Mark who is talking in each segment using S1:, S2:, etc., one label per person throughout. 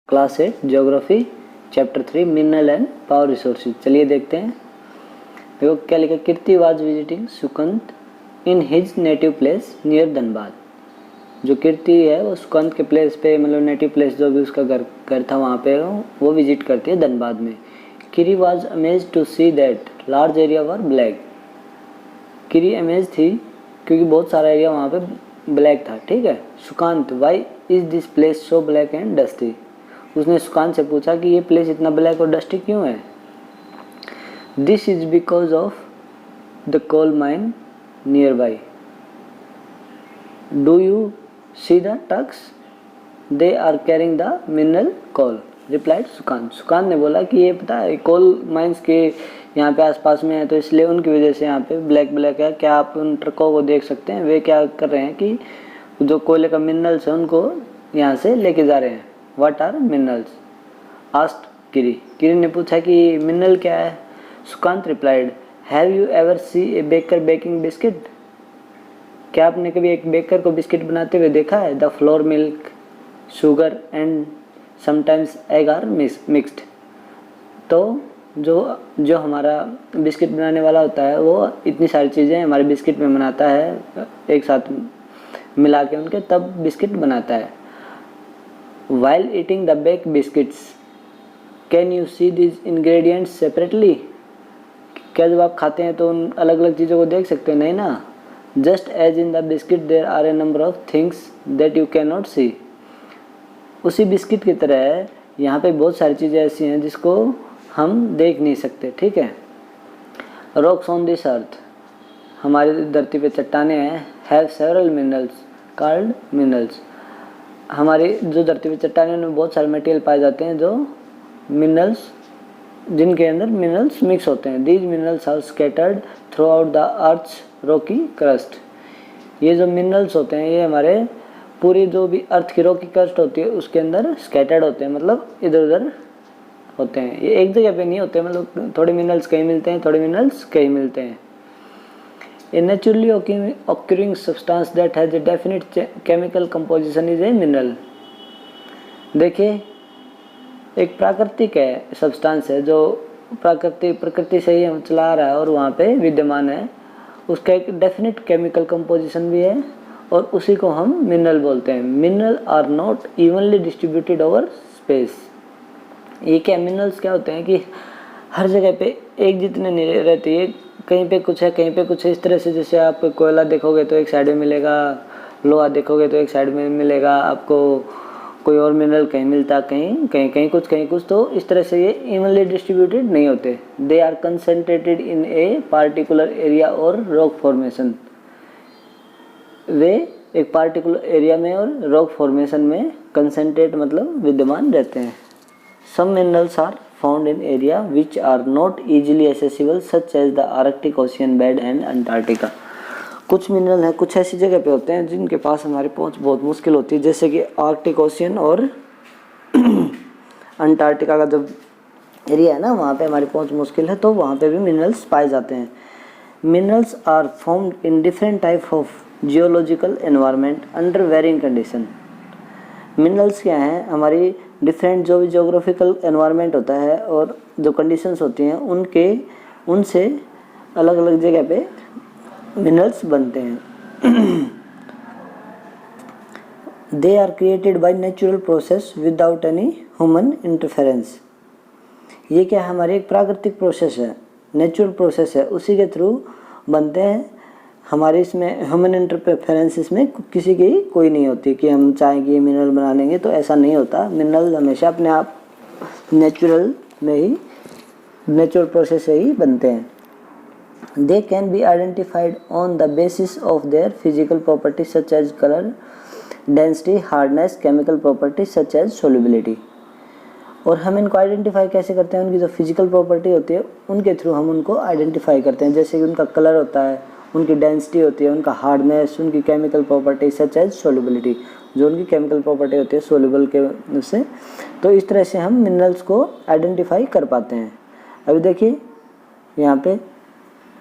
S1: Class 8 geography chapter 3 mineral and power resources. चलिए देखते हैं। देखो क्या लिखा, Kirti was visiting Sukant in his native place near Dhanbad. जो कीर्ति है वो सुकंत के प्लेस पे, मतलब नेटिव प्लेस जो भी उसका घर था वहाँ पे वो विजिट करती है धनबाद में। Kiri was amazed to see that large area were black. Kiri amaze थी क्योंकि बहुत सारा एरिया वहाँ पे ब्लैक था। ठीक है। Sukant, why is this place so black and dusty. उसने सुकांत से पूछा कि ये प्लेस इतना ब्लैक और डस्टी क्यों है। This is because of the coal mine nearby. Do you see the trucks, they are carrying the mineral coal, replied Sukant. Sukant ने बोला कि ये पता है कोल माइंस के यहाँ पे आसपास में है, तो इसलिए उनकी वजह से यहाँ पे ब्लैक ब्लैक है। क्या आप उन ट्रकों को देख सकते हैं, वे क्या कर रहे हैं कि जो कोयले का मिनरल्स है उनको यहाँ से लेके जा रहे हैं। What are minerals? asked किरी। किरी ने पूछा कि मिनरल क्या है। Sukant replied, have you ever see a baker baking biscuit. क्या आपने कभी एक बेकर को बिस्किट बनाते हुए देखा है। The flour, milk, sugar and sometimes egg are mixed. तो जो हमारा बिस्किट बनाने वाला होता है वो इतनी सारी चीज़ें हमारे बिस्किट में बनाता है, एक साथ मिला के उनके तब बिस्किट बनाता है। While eating the baked biscuits, can you see these ingredients separately? क्या जब आप खाते हैं तो उन अलग अलग चीज़ों को देख सकते हैं, नहीं ना। Just as in the biscuit there are a number of things that you cannot see. उसी बिस्किट की तरह यहाँ पे बहुत सारी चीज़ें ऐसी हैं जिसको हम देख नहीं सकते। ठीक है। Rocks on this earth, हमारी धरती पे चट्टानें हैं, have several minerals called minerals। हमारी जो धरती पे चट्टानों में बहुत सारे मटेरियल पाए जाते हैं जो मिनरल्स, जिनके अंदर मिनरल्स मिक्स होते हैं। These minerals are scattered throughout the earth's rocky crust. ये जो मिनरल्स होते हैं ये हमारे पूरी जो भी अर्थ की रॉकी क्रस्ट होती है उसके अंदर स्कैटर्ड होते हैं, मतलब इधर उधर होते हैं। ये एक जगह पे नहीं होते, मतलब थोड़े मिनरल्स कहीं मिलते हैं, थोड़े मिनरल्स कहीं मिलते हैं। A naturally occurring substance that has a definite chemical composition is a mineral। देखिए एक प्राकृतिक है सब्सटेंस है जो प्रकृति से ही चला आ रहा है और वहाँ पे विद्यमान है, उसका एक डेफिनेट केमिकल कंपोजिशन भी है और उसी को हम मिनरल बोलते हैं। Mineral are not evenly distributed over space. ये क्या मिनरल्स क्या होते हैं कि हर जगह पे एक जितने नहीं रहते, ये कहीं पे कुछ है कहीं पे कुछ है। इस तरह से जैसे आप कोयला देखोगे तो एक साइड में मिलेगा, लोहा देखोगे तो एक साइड में मिलेगा, आपको कोई और मिनरल कहीं मिलता कहीं कुछ। तो इस तरह से ये इवनली डिस्ट्रीब्यूटेड नहीं होते। They are concentrated in a particular area और रॉक फॉर्मेशन। वे एक पार्टिकुलर एरिया में और रॉक फॉर्मेशन में कंसंट्रेट मतलब विद्यमान रहते हैं। Some minerals are found in area which are not easily accessible such as the Arctic Ocean bed and Antarctica। कुछ मिनरल हैं कुछ ऐसी जगह पे होते हैं जिनके पास हमारी पहुंच बहुत मुश्किल होती है, जैसे कि आर्कटिक ओशियन और अंटार्कटिका का जो एरिया है ना वहाँ पे हमारी पहुंच मुश्किल है, तो वहाँ पे भी मिनरल्स पाए जाते हैं। Minerals are found in different type of geological environment under varying condition. Minerals क्या हैं, हमारी डिफरेंट जो भी जोग्राफिकल एनवायरनमेंट होता है और जो कंडीशंस होती हैं उनसे अलग अलग जगह पे मिनरल्स बनते हैं। They are created by natural process without any human interference. ये क्या है, हमारी एक प्राकृतिक प्रोसेस है, नेचुरल प्रोसेस है, उसी के थ्रू बनते हैं। हमारे इसमें ह्यूमन इंटरफेरेंस इसमें किसी की कोई नहीं होती कि हम चाहें कि ये मिनरल बना लेंगे, तो ऐसा नहीं होता। मिनरल हमेशा अपने आप नेचुरल प्रोसेस से ही बनते हैं। They can be identified on the basis of their physical property such as colour, density, hardness, chemical property such as solubility. और हम इनको आइडेंटिफाई कैसे करते हैं, उनकी जो फिजिकल प्रॉपर्टी होती है उनके थ्रू हम उनको आइडेंटिफाई करते हैं, जैसे कि उनका कलर होता है, उनकी डेंसिटी होती है, उनका हार्डनेस, उनकी chemical property such as solubility, जो उनकी केमिकल प्रॉपर्टी होती है सोल्यूबल के उससे। तो इस तरह से हम मिनरल्स को आइडेंटिफाई कर पाते हैं। अभी देखिए यहाँ पे,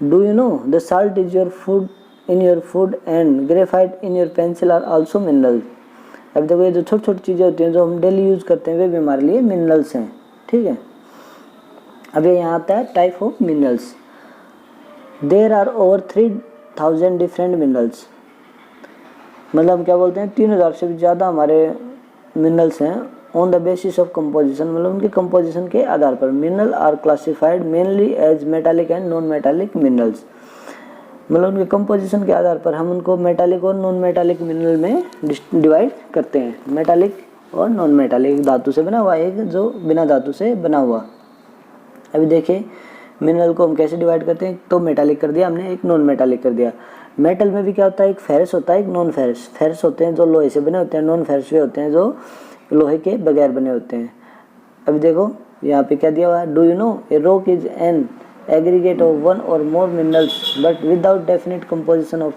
S1: do you know the salt is your food in your food and graphite in your pencil are also mineral. अब देखो ये जो छोटी छोटी चीज़ें होती हैं जो हम डेली यूज़ करते हैं वे भी हमारे लिए मिनरल्स हैं, ठीक है। अब ये यहाँ आता है type of minerals. There are over 3000 different minerals, मतलब क्या बोलते हैं 3000 से भी ज़्यादा हमारे मिनरल्स हैं। On the basis of composition, मतलब उनके कंपोजिशन के आधार पर। Mineral are classified mainly as metallic and non metallic minerals, मतलब उनके कंपोजिशन के आधार पर हम उनको मेटालिक और नॉन मेटालिक मिनरल में डिवाइड करते हैं। मेटालिक और नॉन मेटालिक, एक धातु से बना हुआ, एक जो बिना धातु से बना हुआ। अभी देखिए मिनरल को हम कैसे डिवाइड करते हैं, तो मेटालिक कर दिया हमने, एक नॉन मेटालिक कर दिया। मेटल में भी क्या होता है, एक फेरस होता है, एक नॉन फेरस। फेरस होते हैं जो लोहे से बने होते हैं, नॉन फेरस वे होते हैं जो लोहे के बगैर बने होते हैं। अभी देखो यहाँ पे क्या दिया हुआ है, do you know a rock is an aggregate of one or more minerals but without definite composition of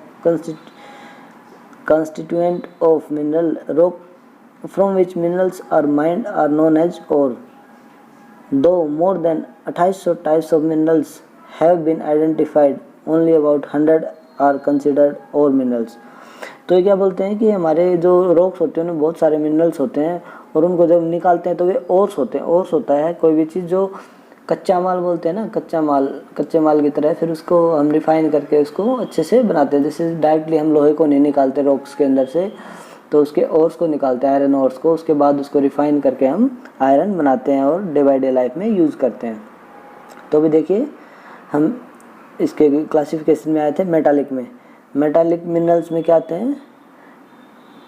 S1: constituent of mineral rock from which minerals are mined are known as ore. Though more than 2800 types of minerals have been identified, only about 100 are considered ore minerals. तो ये क्या बोलते हैं कि हमारे जो rocks होते हैं उनमें बहुत सारे मिनरल्स होते हैं और उनको जब निकालते हैं तो वे ओर्स होते हैं। ओर्स होता है कोई भी चीज़ जो कच्चा माल बोलते हैं ना, कच्चे माल की तरह, फिर उसको हम रिफाइन करके उसको अच्छे से बनाते हैं। जैसे डायरेक्टली हम लोहे को नहीं निकालते रॉक्स के अंदर से, तो उसके ओर्स को निकालते हैं, आयरन ओर्स को, उसके बाद उसको रिफाइन करके हम आयरन बनाते हैं और डे बाई डे लाइफ में यूज़ करते हैं। तो भी देखिए हम इसके क्लासिफिकेशन में आए थे मेटालिक में। मेटालिक मिनरल्स में क्या आते हैं,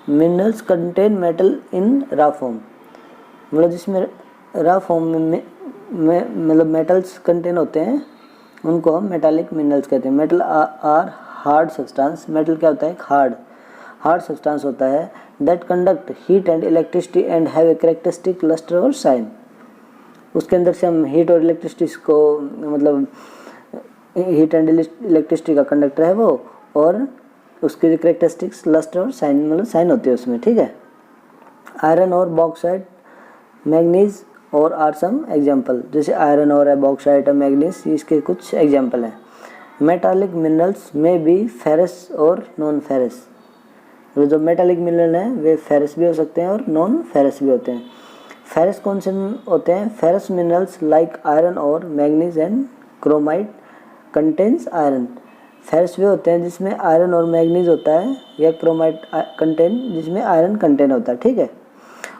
S1: मिनरल्स कंटेन मेटल इन रा फॉर्म, मतलब जिसमें रा फॉर्म में मतलब मेटल्स कंटेन होते हैं उनको हम मेटालिक मिनरल्स कहते हैं। Metal are hard substance, metal क्या होता है, एक हार्ड सब्सटेंस होता है that conduct heat and electricity and have a characteristic lustre और शाइन। उसके अंदर से हम हीट और इलेक्ट्रिसिटी को, मतलब हीट एंड इलेक्ट्रिसिटी का कंडक्टर है वो, और उसके जो कैरेक्टरिस्टिक्स लस्टर और शाइन, मतलब शाइन होती है उसमें, ठीक है। आयरन और बॉक्साइट, मैग्नीज और आर सम एग्जाम्पल, जैसे आयरन और है, बॉक्साइट है, मैग्नीज, इसके कुछ एग्जाम्पल हैं। मेटालिक मिनरल्स में भी फेरस और नॉन फेरस, जो मेटालिक मिनरल हैं वे फेरस भी हो सकते हैं और नॉन फेरस भी होते हैं। फेरस कौन से होते हैं, फेरस मिनरल्स लाइक आयरन और manganese and chromite contains iron. Ferrous वे होते हैं जिसमें आयरन और मैग्नीज होता है, या क्रोमाइट कंटेन जिसमें आयरन कंटेन होता है, ठीक है।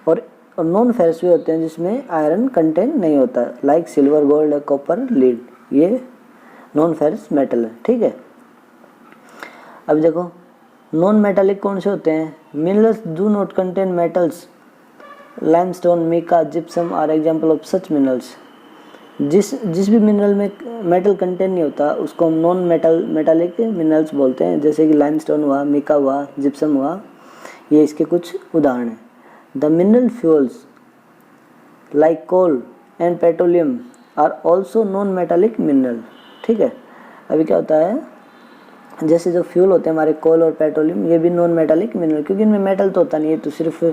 S1: और नॉन फेरस वे होते हैं जिसमें आयरन कंटेन नहीं होता, like silver, gold, copper, lead, ये नॉन फेरस मेटल है, ठीक है। अब देखो नॉन मेटालिक कौन से होते हैं, minerals do not contain metals, limestone, mica, gypsum are example of such minerals. जिस भी मिनरल में मेटल कंटेन नहीं होता उसको हम नॉन मेटालिक मिनरल्स बोलते हैं, जैसे कि लाइमस्टोन हुआ, मीका हुआ, जिप्सम हुआ, ये इसके कुछ उदाहरण हैं। The mineral fuels like coal and petroleum are also non metallic mineral, ठीक है। अभी क्या होता है, जैसे जो फ्यूल होते हैं हमारे कोल और पेट्रोलियम, ये भी नॉन मेटालिक मिनरल, क्योंकि इनमें मेटल तो होता नहीं है, तो सिर्फ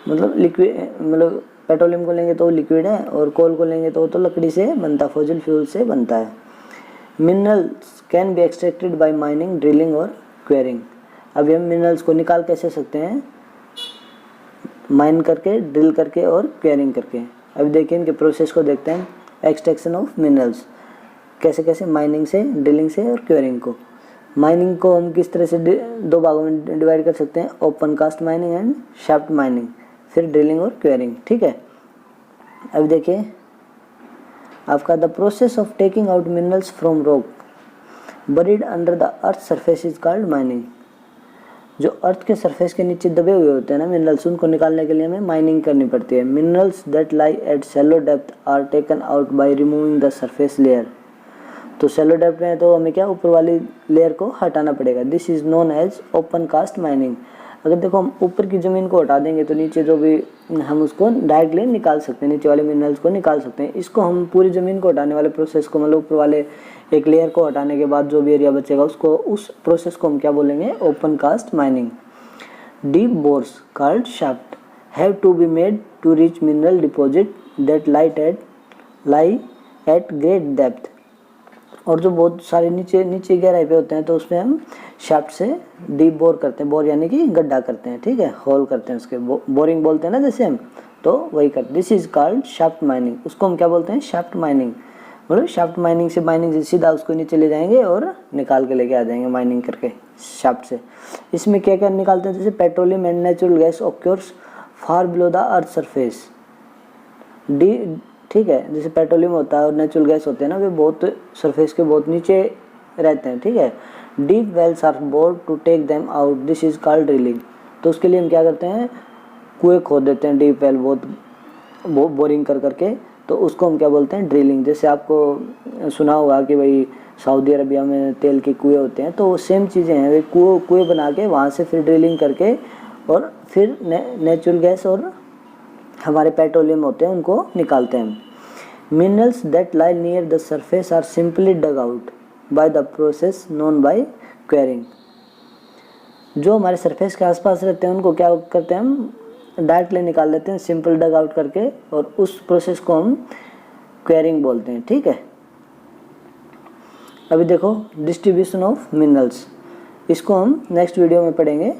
S1: मतलब लिक्विड, मतलब पेट्रोलियम को लेंगे तो लिक्विड है और कोल को लेंगे तो लकड़ी से बनता, फॉसिल फ्यूल से बनता है। Minerals can be extracted bye mining, drilling और क्वेरिंग। अभी हम मिनरल्स को निकाल कैसे सकते हैं, माइन करके, ड्रिल करके और क्वेरिंग करके। अभी देखिए इनके प्रोसेस को देखते हैं। एक्सट्रैक्शन ऑफ मिनरल्स कैसे कैसे, माइनिंग से, ड्रिलिंग से और क्वेरिंग को। माइनिंग को हम किस तरह से दो भागों में डिवाइड कर सकते हैं, open cast mining and shaft mining, फिर ड्रिलिंग और क्वेरिंग, ठीक है। अब देखिए आपका the process of taking out minerals from rock buried under the earth surface is called mining. जो अर्थ के सरफेस के नीचे दबे हुए होते हैं ना मिनरल्स, उनको निकालने के लिए हमें माइनिंग करनी पड़ती है। Minerals that lie at shallow depth are taken out by removing the surface layer. तो शैलो डेप्थ में तो हमें क्या, ऊपर वाली लेयर को हटाना पड़ेगा। This is known as open cast mining. अगर देखो हम ऊपर की ज़मीन को हटा देंगे तो नीचे जो भी हम उसको डायरेक्टली निकाल सकते हैं, नीचे वाले मिनरल्स को निकाल सकते हैं। इसको हम पूरी ज़मीन को हटाने वाले प्रोसेस को, मतलब ऊपर वाले एक लेयर को हटाने के बाद जो भी एरिया बचेगा उसको, उस प्रोसेस को हम क्या बोलेंगे, open cast mining. Deep bores called shaft have to be made to reach mineral deposit that lie at great depth. और जो बहुत सारे नीचे नीचे गहराई पे होते हैं तो उसमें हम शाफ्ट से डीप बोर करते हैं, बोर यानी कि गड्ढा करते हैं, ठीक है, होल करते हैं उसके, बोरिंग बोलते हैं ना जैसे हम, तो वही करते। This is called shaft mining, उसको हम क्या बोलते हैं, शाफ्ट माइनिंग। मतलब शाफ्ट माइनिंग से, माइनिंग से सीधा उसको नीचे ले जाएंगे और निकाल के लेके आ जाएंगे माइनिंग करके शाफ्ट से। इसमें क्या क्या निकालते हैं, जैसे petroleum and natural gas occurs far below the earth surface, D, ठीक है, जैसे पेट्रोलियम होता है और नेचुरल गैस होते हैं ना, वे बहुत सरफेस के बहुत नीचे रहते हैं, ठीक है। Deep wells are bored to take them out, this is called drilling. तो उसके लिए हम क्या करते हैं, कुएं खोद देते हैं, डीप वेल बहुत बोरिंग कर करके, तो उसको हम क्या बोलते हैं, ड्रिलिंग। जैसे आपको सुना होगा कि भाई सऊदी अरबिया में तेल के कुएं होते हैं, तो वो सेम चीज़ें हैं, वे कुएं बना के वहाँ से फिर ड्रिलिंग करके और फिर नेचुरल गैस और हमारे पेट्रोलियम होते हैं उनको निकालते हैं। Minerals that lie near the surface are simply dug out by the process known by quarrying. जो हमारे सरफेस के आसपास रहते हैं उनको क्या करते हैं, हम डायरेक्टली निकाल लेते हैं सिंपल डग आउट करके, और उस प्रोसेस को हम क्वेरिंग बोलते हैं, ठीक है। अभी देखो डिस्ट्रीब्यूशन ऑफ मिनरल्स, इसको हम नेक्स्ट वीडियो में पढ़ेंगे।